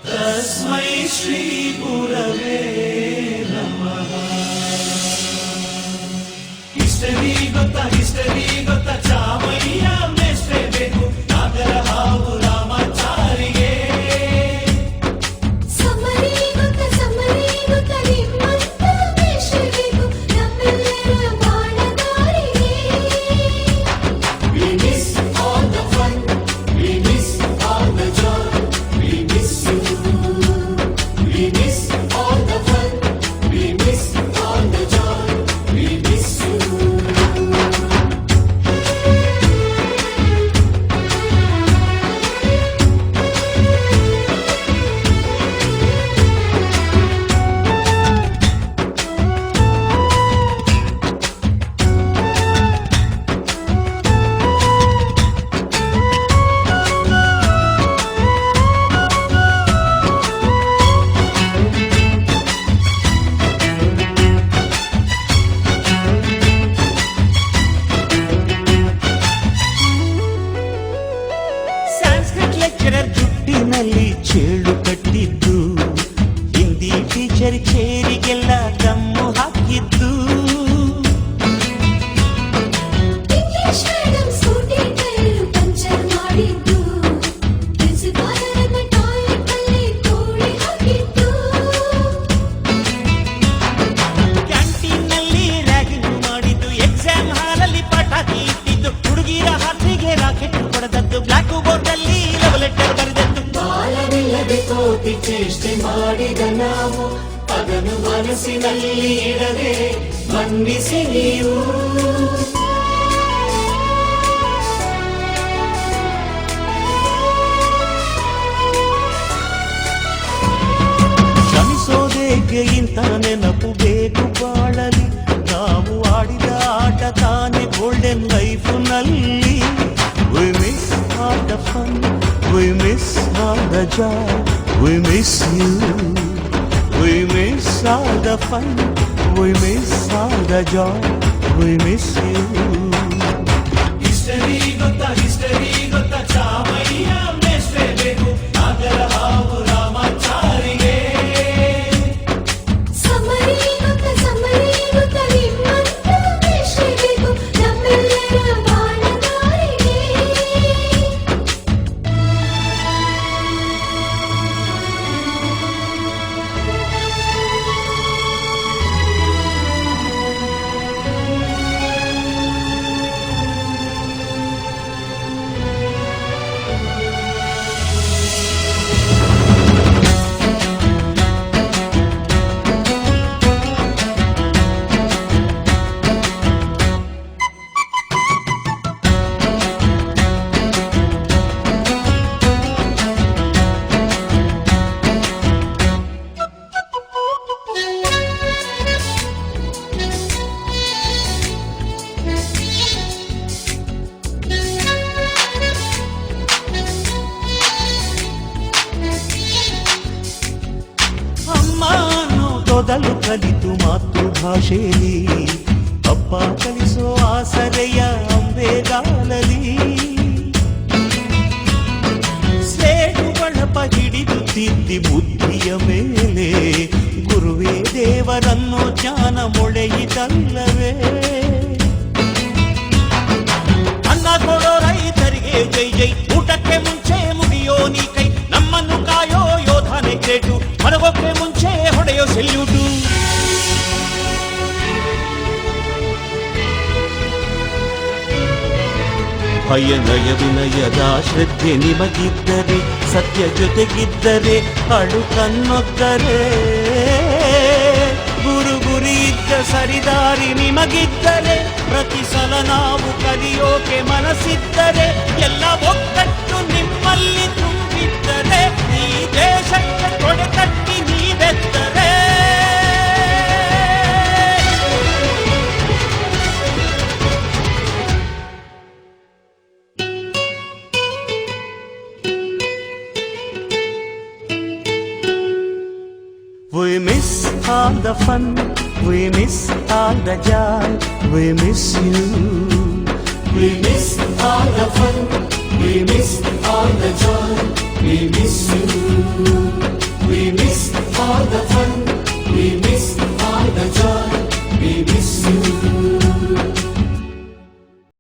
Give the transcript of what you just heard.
तस्मै श्री गुरवे नमः। हिस्टरी ಗೊತ್ತಾ ಚಾಮಯ್ಯ ಮೇಷ್ಟ್ರೆ ಬೇಕು ನಾಗರ ಹಾವು ರಾಮಾಚಾರಿಗೆ. ಸಮರಿ ಗೊತ್ತಾ ನಿಮ್ಮಂತ ಮೇಷ್ಟ್ರೆ ಬೇಕು ನಮ್ಮೆಲ್ಲರ ಬಾಳಗಾರಿಗೆ. We miss all the fun, we miss all the joy, we miss you. We miss all the fun, we miss all the joy, we miss you. Sanskrit lecturer ಜುಟ್ಟಿನಲ್ಲಿ ಚೇಳು ಕಟ್ಟಿದ್ದು, ಹಿಂದಿ ಟೀಚರ್ ಚೇರಿಗೆಲ್ಲ ಗಮ್ಮು ಹಾಕಿದ್ದು, English madam scooty tyre puncture ಮಾಡಿದ್ದು, ಪ್ರಿನ್ಸಿಪಾಲರನ್ನ toilet ನಲ್ಲಿ ಕೋಳಿ ಹಾಕಿದ್ದು, ಕ್ಯಾಂಟೀನ್ನಲ್ಲಿ ರ್ಯಾಗಿಂಗ್ ಮಾಡಿದ್ದು, ಎಕ್ಸಾಮ್ ಹಾಲಲ್ಲಿ ಪಟಾಕಿ ಇಟ್ಟಿದ್ದು, ಹುಡುಗಿರ ಹಾಸಿಗೆ ರಾಕೆಟ್ ಹೊಡೆದದ್ದು, ಬ್ಲಾಕ್ ಬೋರ್ಡ್ ಅಲ್ಲಿ ಲವ್ ಲೆಟರ್ ಬರೆದದ್ದು. ಬಾಲವಿಲ್ಲದೆ ಕೋಟಿ ಚೇಷ್ಟೆ ಮಾಡಿದ ನಾವು ಅದನ್ನು ಮನಸ್ಸಿನಲ್ಲಿ ಇಡದೆ ಮನ್ನಿಸಿ ನೀವು. ಕ್ಷಮಿಸೋದೇಕೆ ಇಂಥ ನೆನಪು ಬೇಕು ಬಾಳಲಿ, ನಾವು ಆಡಿದ ಆಟ ತಾನೆ golden ಲೈಫ್ನಲ್ಲಿ. We miss all the fun, we miss all the joy, we miss you. We miss all the fun, we miss all the joy, we miss you. History ಗೊತ್ತಾ ಚಾಮಯ್ಯ ಮೇಷ್ಟ್ರೆ ಬೇಕು ನಾಗರ ಹಾವು ರಾಮಾಚಾರಿಗೆ. ಸಮರಿ ಗೊತ್ತಾ ನಿಮ್ಮಂತ ಮೇಷ್ಟ್ರೆ ಬೇಕು ನಮ್ಮೆಲ್ಲರ ಬಾಳಗಾರಿಗೆ. ಅಮ್ಮ ಅನ್ನೋದೊದಲು ಕಲಿತು ಮಾತೃಭಾಷೆಯಲ್ಲಿ, ಅಪ್ಪ ಕಲಿಸೋ ಆಸರೆಯ ಅಂಬೆಗಾಲಲಿ, ಸ್ಲೇಟು ಬಳಪ ಹಿಡಿದು ತಿದ್ದಿ ಬುದ್ಧಿಯ ಮೇಲೆ, ಗುರುವೇ ದೇವರನ್ನು ಜ್ಞಾನ ಮೊಳೆಯಿತಲ್ಲವೇ. ಅನ್ನ ಕೊಡೋ ರೈತರಿಗೆ ಜೈ ಜೈ, ಊಟಕ್ಕೆ ಮುಂಚೆ ಮುಗಿಯೋ ನೀ ಕೈ, ನಮ್ಮನ್ನು ಕಾಯೋ ಯೋಧನೆ ಗ್ರೇಟು, ಮಲಗೋಕೆ ಮುಂಚೆ ಹೊಡೆಯೋ ಸೆಲ್ಯೂಟು. ಭಯ ನಯ ವಿನಯದ ಶ್ರದ್ಧೆ ನಿಮಗಿದ್ದರೆ, ಸತ್ಯ ಜೊತೆಗಿದ್ದರೆ, ಅಳು ಕನ್ನೊದ್ದರೆ, ಗುರಿ ಇದ್ದ ಸರಿದಾರಿ ನಿಮಗಿದ್ದರೆ, ಪ್ರತಿ ಸಲ ನಾವು ಕಲಿಯೋಕೆ ಮನಸ್ಸಿದ್ದರೆ, ಎಲ್ಲ ಒಗ್ಗಟ್ಟು ನಿಮ್ಮಲ್ಲಿ ತುಂಬಿದ್ದರೆ, ಈ ದೇಶಕ್ಕೆ ತೊಡೆತಟ್ಟಿ ನೀವೆದ್ದರೆ. We miss all the fun, we miss all the joy, we miss you. We miss all the fun, we miss all the joy, we miss you.